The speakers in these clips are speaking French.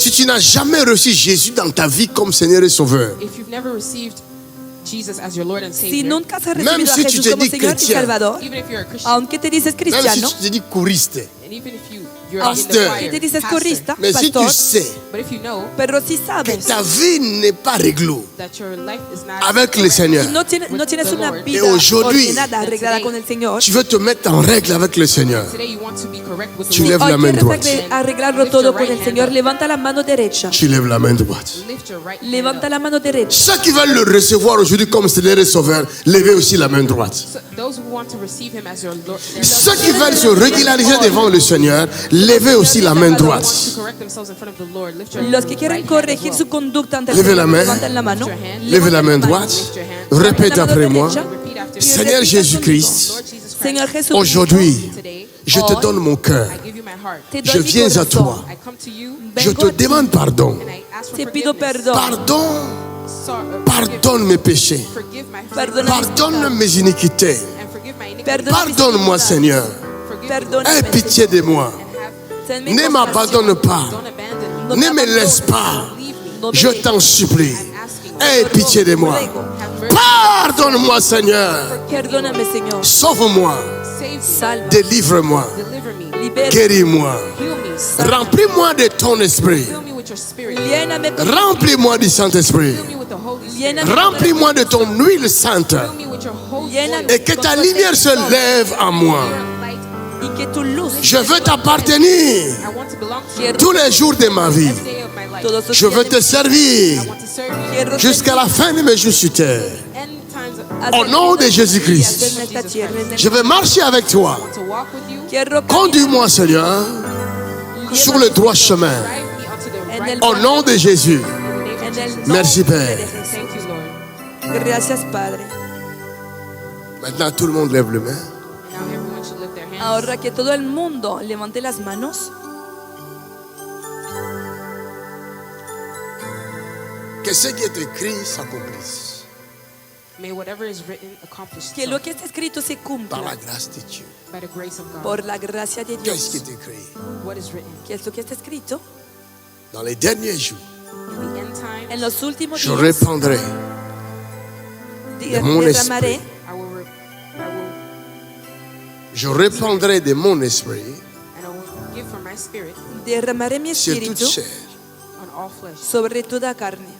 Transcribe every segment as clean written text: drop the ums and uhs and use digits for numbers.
Si tu n'as jamais reçu Jésus dans ta vie comme Seigneur et Sauveur, If you've never received Jesus as your Lord and Si Savior, nunca has Même recibido a si tu Jesús te como dis Señor y chrétien, Salvador, even if you're a Christian, aunque te dices même si cristiano, tu te dis couriste, and even if you're Pasteur. in the que te choir, dices pastor, corista, mais si tu pastor, sais but if you know pero si que sabes ta vie n'est pas réglo that your life is not avec le correct, Seigneur, y no tienes the una Lord. vida Et aujourd'hui, ordenada, arreglada con el Señor, tu veux te mettre en règle avec le Seigneur, today you want to be correct with the tu Lord, lèves la hoy main quieres droite. arreglarlo todo con el Señor, levanta la mano derecha, Tu lèves la main droite. lift your right hand levanta up. la mano derecha. Ceux qui veulent le recevoir aujourd'hui comme Seigneur et Sauveur, levez aussi la main droite. So those who want to receive him as your Lord, Ceux qui veulent se régulariser devant le Seigneur, levez aussi la main who want droite. to correct themselves in front of the Lord, lift your Los que quieren right hand as corregir well. su conducta ante el Levez la Señor, main. levanten la mano. Levez la main droite. Répète après moi. Repeat after me. Seigneur Jésus-Christ, Lord Jesus Christ, Señor Jesús, aujourd'hui, today je te donne mon cœur. I give you my heart. te Je doy mi viens à corazón. toi. I come to you Je te demande pardon. and I ask for Te pido forgiveness. perdón. Pardon, Forgive pardonne mes péchés. my Perdona Pardonne mes iniquités. and forgive my iniquities. Perdona mis Pardonne-moi, iniquidades. Seigneur. Forgive Perdóname, Aie pitié de moi. Ten Ne compasión. m'abandonne pas. Don't abandon me. No Ne me me laisse pas. Leave me. No me Je dejes. t'en supplie. I'm asking. Aie pitié de moi. Ruego. Have mercy. Pardonne-moi, Seigneur. Perdóname, Señor. Sauve-moi. Save me. Salva. Délivre-moi. Deliver me. Libera. Guéris-moi. Heal me. Remplis-moi de ton esprit. Fill me with your spirit. Lléname con Remplis-moi du Saint-Esprit. Fill me with the Holy Spirit. Lléname Remplis-moi de ton huile sainte. Fill me with your Holy Lléname. Spirit. Et que ta lumière se lève en moi. Your light. y que tu luz Je veux t'appartenir I want to belong to you quiero tous les jours de ma vie. every day of my life. todos los Je veux días te servir I want to serve you. quiero jusqu'à la fin de mes jours sur terre. End times hacer Au nom de Jésus-Christ, en esta tierra, en el- je vais marcher avec toi. I want to walk with you. quiero Conduis-moi, Seigneur, sur le droit chemin. Drive me onto the en right el Au nom de Jésus. en el nombre Merci, de Père. Jesús. Thank you, Lord. Gracias, Padre. Maintenant, tout le monde lève les mains. Now everyone should lift their hands. Ahora que todo el mundo levante las manos, Que ce qui est écrit s'accomplisse May whatever is written accomplish que lo que está escrito se par la cumpla grâce de Dieu. by the grace of God. por la gracia de Qu'est-ce qui Dios. est écrit? What is written ¿Qué es lo que está escrito? Dans les derniers jours, in the end times, En los últimos je días répandrai de mon derramaré, I will je répandrai de mon esprit and I will give from my spirit derramaré mi sur toute espíritu chair. on all flesh. sobre toda carne.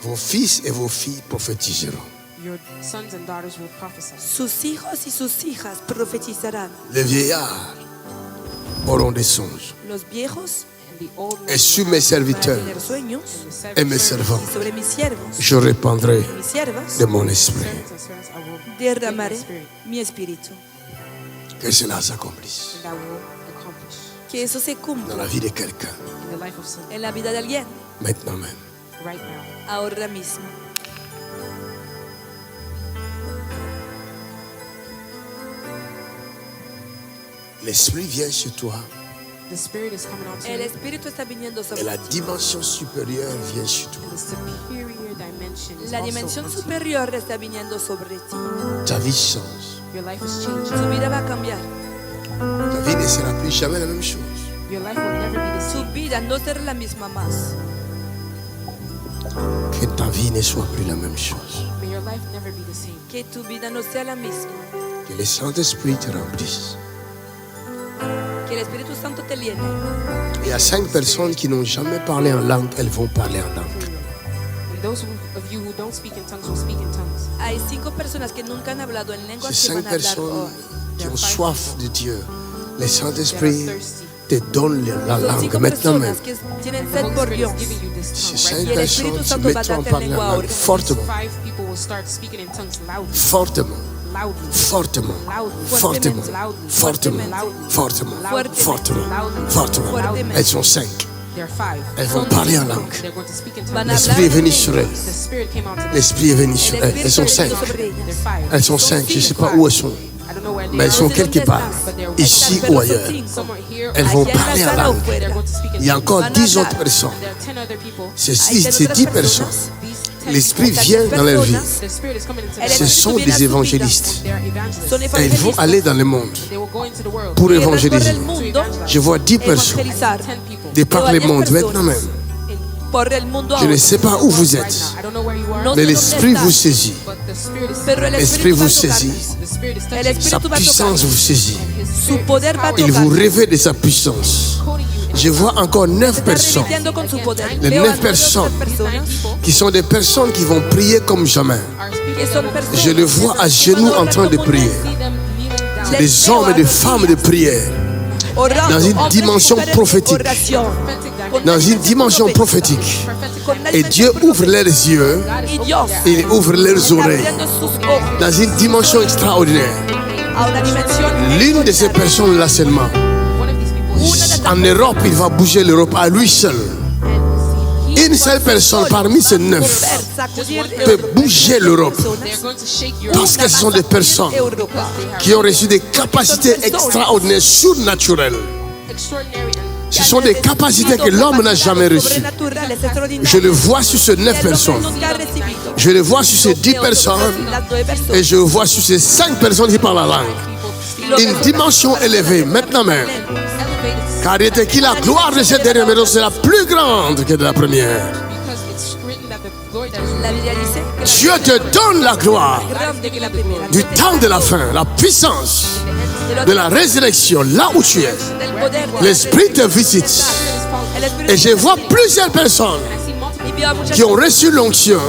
Vos fils et vos filles prophétiseront. Your sons and daughters will prophesy. Sus hijos y sus hijas profetizarán. Les vieillards auront des songes. Los viejos and the old men Et sur will mes Para serviteurs tener sueños et mes servants, y sobre mis siervos, je répandrai mis siervas, de mon esprit. servants and servants, I will give my derramaré spirit, mi espíritu. Que cela s'accomplisse and I will accomplish Que eso se dans cumpla la vie de quelqu'un, in the life of someone en la vida de alguien, maintenant même. right now. ahora mismo. L'esprit vient sur toi The spirit is coming onto El you, espíritu está viniendo et sobre la ti. dimension supérieure vient sur toi. and the superior dimension is La also dimensión onto you. superior está viniendo sobre ti. Ta vie change. Your life is changing. Su vida va a cambiar. Ta vie ne sera plus jamais la même chose. Your life will never be the Su same. vida no será la misma más. Que ta vie ne soit plus la même chose. May your life never be the same. Que tu vida no sea la misma. Que le Saint-Esprit te remplisse. Que el Espíritu Santo te llene. Il y a 5 personnes qui n'ont jamais parlé en langue, elles vont parler en langue. And those of you who don't speak in tongues will speak in tongues. Hay 5 personas que nunca han hablado en lenguas Ces que 5 van a hablar personnes hoy. qui ont soif de Dieu, le That Saint-Esprit are thirsty. te donne la Son langue 5 maintenant même. personas que tienen The sed Holy por Spirit Dios. is giving you this Ces tongue 5 right Y el personnes Espíritu se Santo va a mettront en darte parler en lengua langue ahora. fortement, 5 people will start speaking in tongues loudly, fortement, loudly, fortement, loudly, fortement, loudly, fortement, loudly, fortement, loudly, fortement, loudly, fortement. loudly. Elles sont 5. There are 5. Elles vont parler en langue. They're going to speak in Van tongues. a L'Esprit est hablar en venu sur elles. lenguas. The Spirit came onto them. L'Esprit est venu El sur elles. Elles Espíritu sont está 5. viniendo sobre They're ellas. 5. Elles sont 5. Je ne sais pas où elles sont. I don't know where they Mais elles are. sont sé quelque dónde part, están. ici Pero ou son ailleurs. 5. Somewhere here. Elles vont Aquí en la parler en sala o langue. fuera. They're going to speak in Il y a tongues. encore Van a 10 hablar. autres personnes. There are 10 other people. Ces Hay 10 otras personnes, personas. These l'Esprit vient dans leur vie. The Spirit is coming into Ce sont des évangélistes. their evangelists. Son Et ils vont evangelistas aller dans le monde They will go into the world. pour y recorre évangéliser. el mundo Je vois 10 personnes evangelizar 10 people. de par le monde maintenant même. por el mundo Je ne ahora. sais pas où vous êtes, I don't know where you are, No mais sé dónde l'Esprit estás, vous saisit. but the Spirit is pero el L'Esprit Espíritu va vous a saisit. the Spirit is El touching Sa Espíritu va a puissance tocar. vous saisit. Su poder va a Il tocar. vous révèle de sa puissance. coding you. Je vois encore 9 Está personnes repitiendo con su poder. Les Veo 9 a nueve personnes personas qui sont des personnes qui vont prier comme jamais. Our Spirit que son personas Je les vois à genoux en train de prier. see them kneeling down. Des hommes et des femmes de prière. orando, dans une hombres dimension y mujeres de prophétique. oración, con Dans une una dimension profética, prophétique. con una Et Dieu dimension ouvre leurs yeux, y Dios il ouvre leurs está oreilles. abriendo sus ojos Dans une dimension extraordinaire. a una dimensión L'une de ces personnes-là seulement, One of these people una de estas en Europe, il va bouger l'Europe à lui seul. Une seule personne parmi ces 9 mover, sacudir peut bouger l'Europe. they're going to shake your Parce que ce sont des personnes Europa. qui ont reçu des capacités extraordinaires, surnaturelles. extraordinary and Ce sont des capacités que l'homme n'a jamais reçues. Sobrenaturales, extraordinarias. Je le vois sur ces 9 Que el hombre personnes. nunca ha recibido. Je le vois sur ces 10 personnes. Las 9 personas. Et je vois sur ces 5 personnes qui parlent la langue. Y lo Une que- dimension élevée, maintenant même. elevated Car il est écrit la gloire de cette dernière maison sera plus grande que de la première. because it's written that the glory that is La Biblia dice que Dieu te donne la gloire la grande que la primera. du temps de la fin, la puissance de la résurrection, là où tu es. Del poder de L'Esprit te visite. el Espíritu Et je vois plusieurs personnes y vio a muchas qui ont reçu l'onction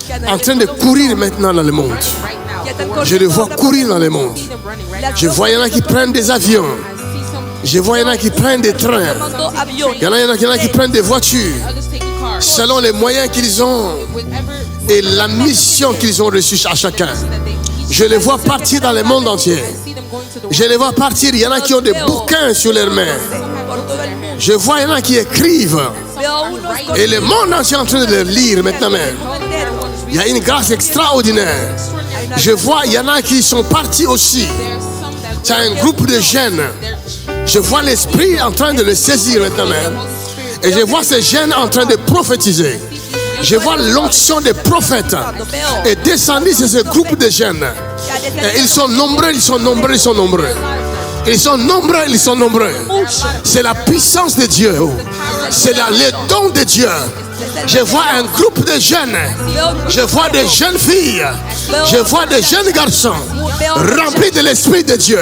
que han en train de courir maintenant dans le monde. right now. que están Je les vois corriendo courir dans le monde. See them running right Las Je vois il y en a qui prennent des avions. now. I see some Je vois il y en a qui prennent des trains. tomando aviones. Il y en a qui prennent des voitures. others taking cars. Selon les moyens qu'ils ont Whatever et la mission qu'ils ont reçue à chacun. that they each Je les vois partir dans le monde entier. see them going to the Je les vois partir. Il y en a qui ont des bouquins sur leurs mains. Por todo el mundo. Je vois il y en a qui écrivent. Veo a unos Et le monde entier est en train de les lire maintenant même. entero. Il y a une grâce extraordinaire. Je vois, il y en a qui sont partis aussi. There's some that C'est un groupe de jeunes. Je vois l'Esprit en train de le saisir maintenant même. Et je vois ces jeunes en train de prophétiser. Je vois l'onction des prophètes et descendre sur ce groupe de jeunes. Et ils sont nombreux, ils sont nombreux, ils sont nombreux. Ils sont nombreux, ils sont nombreux. C'est la puissance de Dieu. C'est le don de Dieu. Je vois un groupe de jeunes. Je vois des jeunes filles. Je vois des jeunes garçons remplis de l'Esprit de Dieu.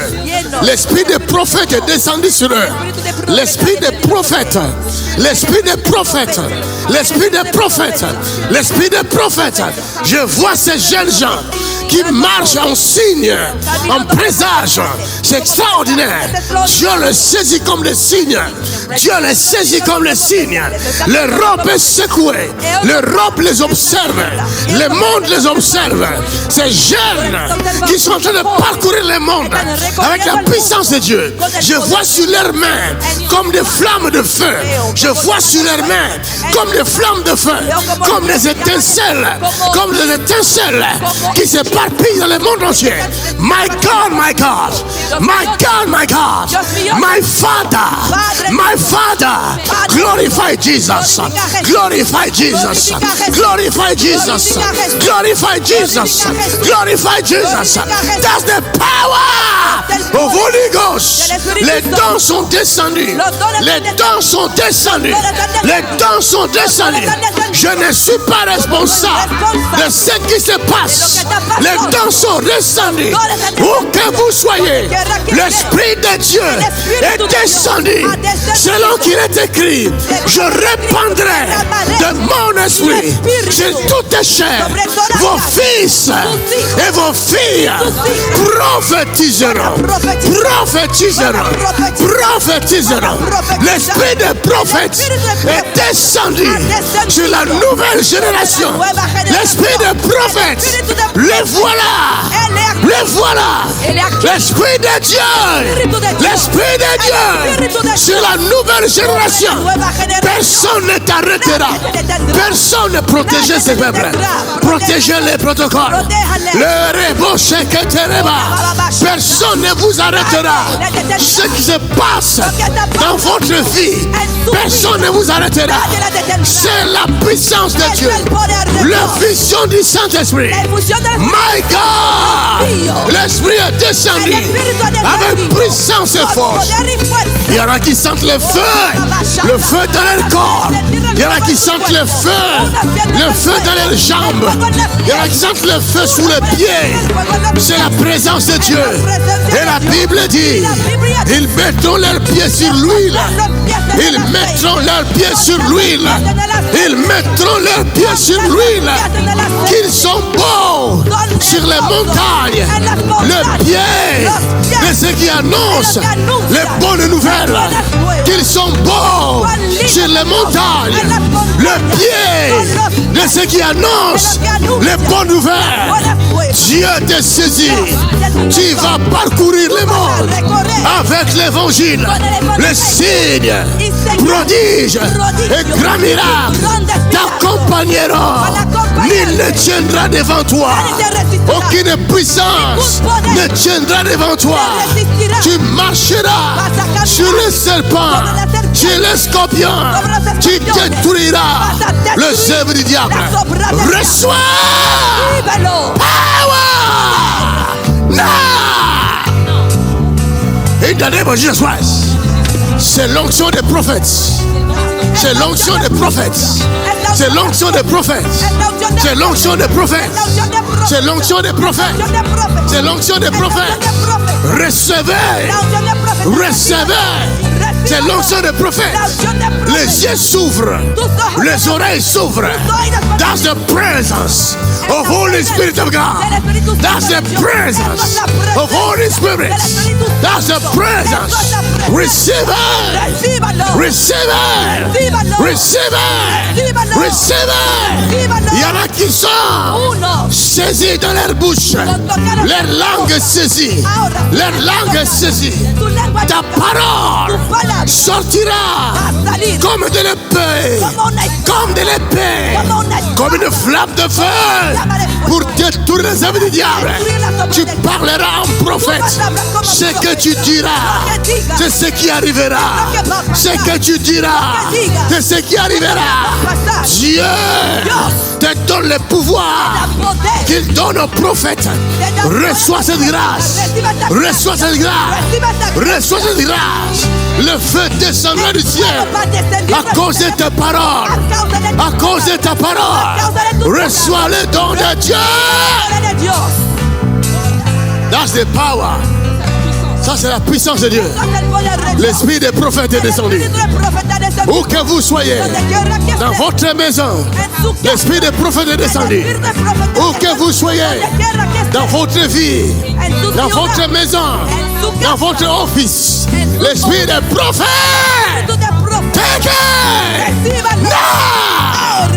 L'Esprit des prophètes est descendu sur eux. L'Esprit des prophètes. L'Esprit des prophètes. L'Esprit des prophètes. L'Esprit des prophètes. Je vois ces jeunes gens qui marchent en signe, en présage. C'est extraordinaire. Dieu les saisit comme des signes. Dieu les saisit comme des signes. L'Europe est secouée. L'Europe les observe. Le monde les observe. Ces jeunes qui sont en train de parcourir le monde avec la puissance de Dieu. Je vois sur leurs mains comme des flammes de feu. Je vois sur leurs mains comme des flammes de feu. Comme des étincelles. Comme des étincelles qui s'éparpillent dans le monde entier. My God, my God. My God, my God. My Father. My Father. Glorify Jesus. Glorify Jesus. Glorify Jesus. Glorify Jesus. Glorify Jesus. That's the power of Holy Ghost. Les dons sont descendus. Les dons sont descendus. Les dons sont descendus. Je ne suis pas responsable de ce qui se passe. Les dons sont descendus. Où que vous soyez, l'Esprit de Dieu est descendu. Selon qu'il est écrit, je répandrai de mon esprit sur toute chair. Vos fils et vos filles prophétiseront. Prophétiseront. Prophétiseront. L'esprit des prophètes est descendu sur la nouvelle génération. L'esprit des prophètes, le voilà. Le voilà. L'esprit de Dieu. L'esprit de Dieu sur la nouvelle génération. Personne ne t'arrêtera. Personne ne protégera ces peuples. Protégez les protocoles. Le reboshe que te reba. Personne ne vous arrêtera. arrêtera. Ce qui se passe dans votre vie, personne ne vous arrêtera. C'est la puissance de Dieu. L'infusion du Saint-Esprit. My God! L'Esprit est descendu avec puissance et force. Il y en a qui sentent le feu dans leur corps. Il y en a qui sentent le feu dans leurs jambes. Il y en a qui sentent le feu sous les pieds. C'est la présence de Dieu. Et la Bible dit, ils mettront leurs pieds sur l'huile. Ils mettront leurs pieds sur l'huile. Ils mettront leurs pieds sur l'huile. Qu'ils sont beaux sur les montagnes. Le pied de ceux qui annoncent les bonnes nouvelles. Qu'ils sont beaux sur les montagnes. Le pied de ceux qui annoncent les bonnes nouvelles. Dieu te saisit. Tu vas parcourir le monde avec l'évangile. Les signes, prodiges et grands miracles t'accompagneront. Nul ne tiendra devant toi. Aucune puissance ne tiendra devant toi. Tu marcheras sur le serpent, sur le scorpion. Tu détruiras le œuvre du diable. Reçois power! Now! In the name of Jesus Christ. C'est l'onction des prophètes. C'est l'onction des prophètes. C'est l'onction des prophètes. C'est l'onction des prophètes. C'est l'onction des prophètes. C'est l'onction des prophètes. Recevez. Recevez. C'est l'onction des prophètes. Les yeux s'ouvrent. Les oreilles s'ouvrent. That's the presence of Holy Spirit of God. That's the presence of Holy Spirit. That's the presence. Receive it. Receive it. Receive it. Receive it. Il y en a qui sont saisis dans leur bouche. Leur langue saisie. Leur langue saisie. Ta parole sortira comme de l'épée. Comme de l'épée. Comme une flamme de feu pour détruire les œuvres du diable. Tu parleras en prophète. Ce que tu diras, c'est ce qui arrivera. Ce que tu diras, c'est ce qui arrivera. Dieu te donne le pouvoir qu'il donne aux prophètes. Reçois cette grâce. Reçois cette grâce. Reçois cette grâce. Le feu descendra du ciel à cause de ta parole. À cause de ta parole. Reçois le don de Dieu. That's the power. Ça, c'est la puissance de Dieu. L'esprit des prophètes est descendu. Où que vous soyez, dans votre maison, l'esprit des prophètes est descendu. Où que vous soyez, dans votre vie, dans votre maison, dans votre office, l'esprit des prophètes. Take it now.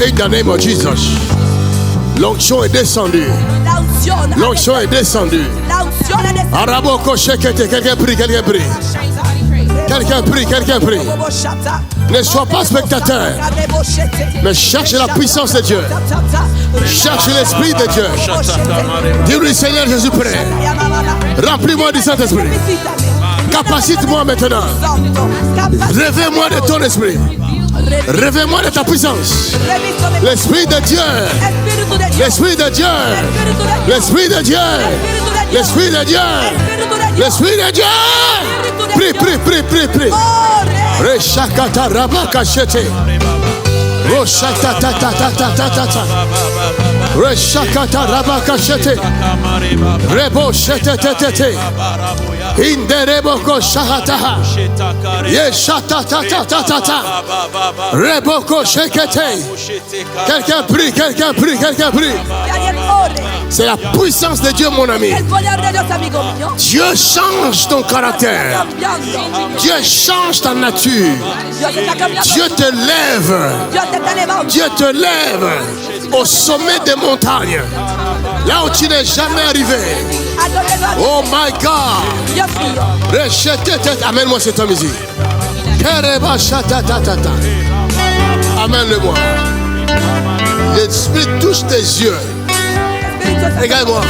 In the name of Jesus. L'onction est descendue. L'onction est descendue. Araboko shekete, quelqu'un prie, quelqu'un prie. Quelqu'un prie, quelqu'un prie. Ne sois pas spectateur, mais cherche la puissance de Dieu. Cherche l'Esprit de Dieu. Dis-lui, Seigneur Jésus, prie. Remplis-moi du Saint-Esprit. Capacite-moi maintenant. Réveille-moi de ton esprit. Réveille-moi de ta puissance. L'Esprit de Dieu. L'Esprit de Dieu. L'Esprit de Dieu. L'Esprit de Dieu. L'Esprit de Dieu. Prie, prie, prie, prie, prie. Reshakata rabaka shete. Roshakata ta ta ta ta ta ta. Reshakata rabaka shete. Rebo shete te te te. Indereboko shahata. Yeshata ta ta ta ta ta. Reboko shekete. Quelqu'un prie, quelqu'un prie, quelqu'un prie. C'est la puissance de Dieu, mon ami. Dieu change ton caractère. Dieu change ta nature. Dieu te lève. Dieu te lève au sommet des montagnes. Là où tu n'es jamais arrivé. Oh my God. Amène-moi cette musique. Amène-le-moi. L'esprit touche tes yeux. Regarde-moi.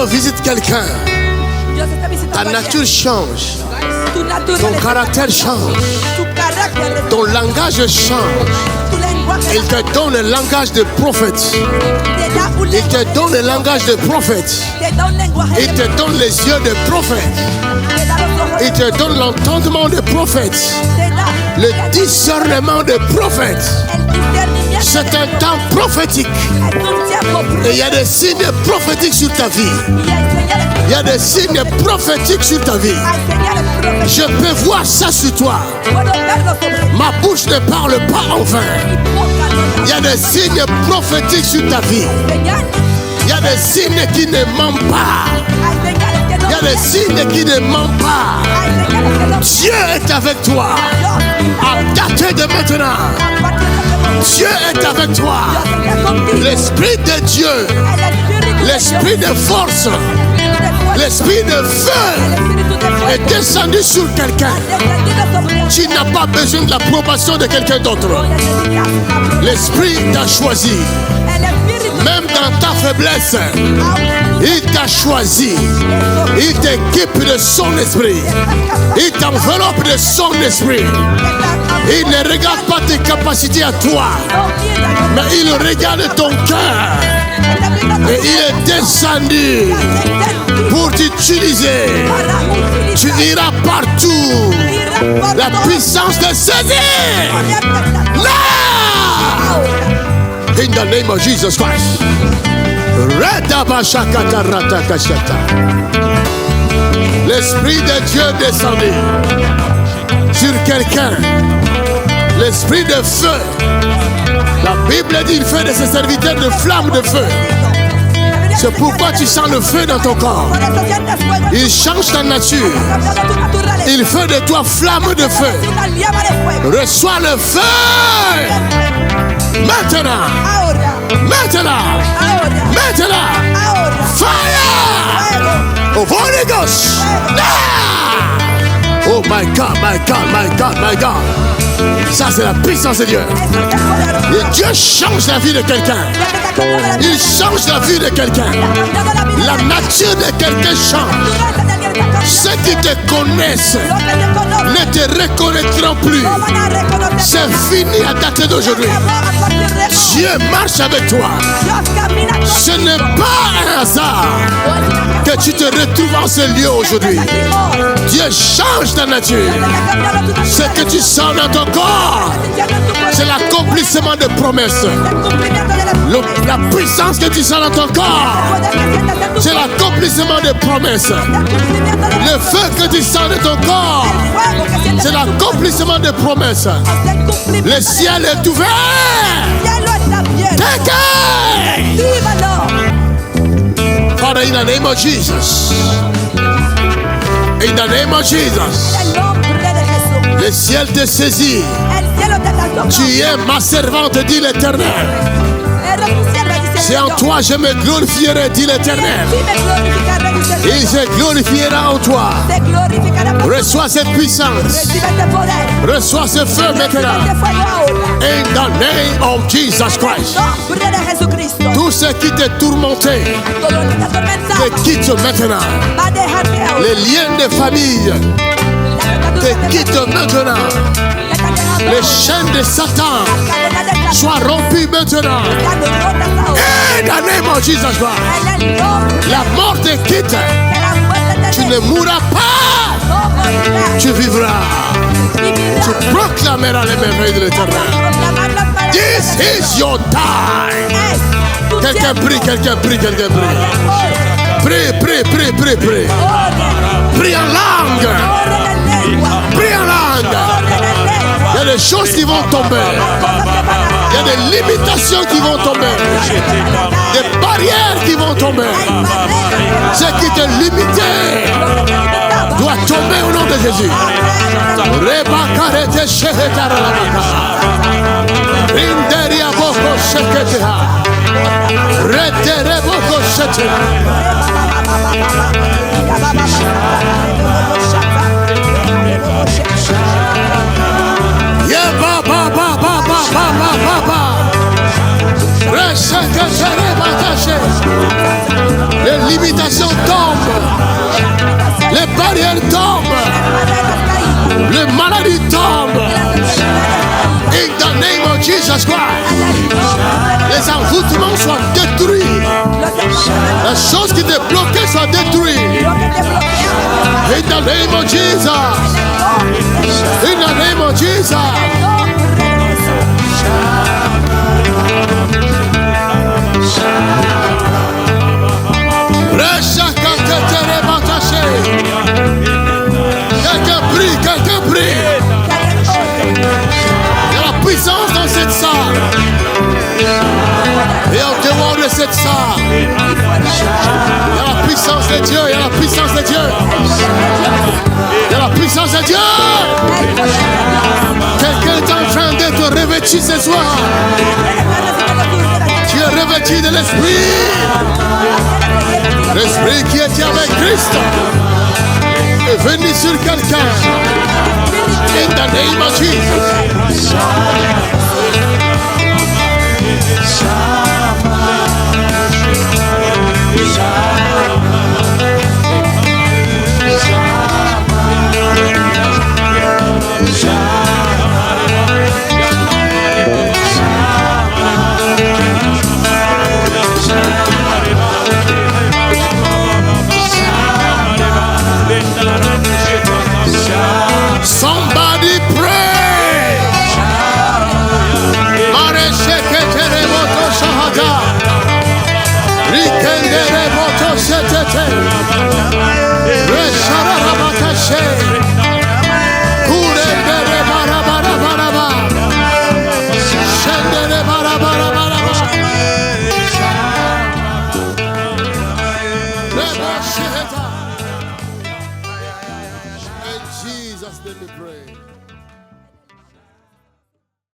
Dieu visite quelqu'un, Dios está visitando ta a alguien. nature change, Tu naturaleza, ton caractère change, tu carácter, ton langage change. tu lenguaje Il te donne le langage de prophète. te da un Il lenguaje, te donne le langage de prophète. te da un lenguaje, Il te donne les yeux de prophète. te da los ojos, Il te donne l'entendement de prophète. te da Le discernement de prophète. el discernimiento. C'est un temps prophétique. Es un tiempo Et il y a des signes prophétiques sur ta vie. y hay señales, Il y a des signes prophétiques sur ta vie. hay señales proféticas. Je peux voir ça sur toi. Puedo verlo sobre ti. Ma bouche ne parle pas en vain. Mi boca no Il y a des signes prophétiques sur ta vie. señales, Il y a des signes qui ne mentent pas. hay señales que no Il y a des signes qui ne mentent pas. hay señales que no Dieu est avec toi. Dios À dater de maintenant, a partir de este momento, Dieu est avec toi. Dios está contigo. L'Esprit de Dieu, El l'Esprit de force, l'Esprit de feu est descendu sur quelqu'un. Tu n'as pas besoin de l'approbation de quelqu'un d'autre. L'Esprit t'a choisi. Même dans ta faiblesse, il t'a choisi. Il t'équipe de son esprit. Il t'enveloppe de son esprit. Il ne regarde pas tes capacités à toi, mais il regarde ton cœur. Et il est descendu pour t'utiliser. Tu iras partout. La puissance de saisir. Là! In the name of Jesus Christ. L'Esprit de Dieu descendu sur quelqu'un. L'Esprit de feu. La Bible dit il fait de ses serviteurs de flammes de feu. C'est pourquoi tu sens le feu dans ton corps. Il change ta nature. Il fait de toi flamme de feu. Reçois le feu. Maintenant. Maintenant. Maintenant. Fire. Oh, Holy Ghost. Ah! Oh my God, my God, my God, my God. Ça, c'est la puissance de Dieu. Et Dieu change la vie de quelqu'un. Il change la vie de quelqu'un. La nature de quelqu'un change. Ceux qui te connaissent ne te reconnaîtront plus. C'est fini à dater d'aujourd'hui. Dieu marche avec toi. Ce n'est pas un hasard que tu te retrouves en ce lieu aujourd'hui. Dieu change ta nature. Ce que tu sens dans ton corps, c'est l'accomplissement de promesses. La puissance que tu sens dans ton corps, c'est l'accomplissement de promesses. Le feu que tu sens dans ton corps, c'est l'accomplissement de promesses. Le ciel est ouvert. Father, in the name of Jesus. In the name of Jesus. Le ciel te saisit. Tu es ma servante, dit l'Éternel. C'est en toi je me glorifierai, dit l'Éternel. Il se glorifiera en toi. Reçois cette puissance. Reçois ce feu maintenant. In the name of Jesus Christ. Tout ce qui t'est tourmenté te quitte maintenant. Les liens de famille te quittent maintenant. Les chaînes de Satan soient rompues maintenant. In the name of Jesus Christ. La mort te quitte. Tu ne mourras pas. Tu vivras. Tu proclameras les merveilles de l'Éternel. This is your time. Quelqu'un prie, quelqu'un prie, quelqu'un prie. Prie, prie, prie, prie, prie. Prie en langue. Prie en langue. Il y a des choses qui vont tomber. Il y a des limitations qui vont tomber. Des barrières qui vont tomber. Ce qui te limitait doit tomber au nom de Jésus. Les limitations s'asseoir. Les envoûtements soient détruits. La chose qui te bloquait soit détruite. In the name of Jesus. In the name of Jesus. Quelqu'un prie. Il y a la puissance dans cette salle. Et en dehors de cette salle, il y a la puissance de Dieu. Il y a la puissance de Dieu. Il y a la puissance de Dieu. Quelqu'un est en train d'être revêtu ce soir. Tu es revêtu de l'Esprit. L'Esprit qui était avec Christ est venu sur quelqu'un. In the name of Jesus. Somebody pray. Mareshekete moto shahada. Rikendere moto setete. Reshara rabatashe.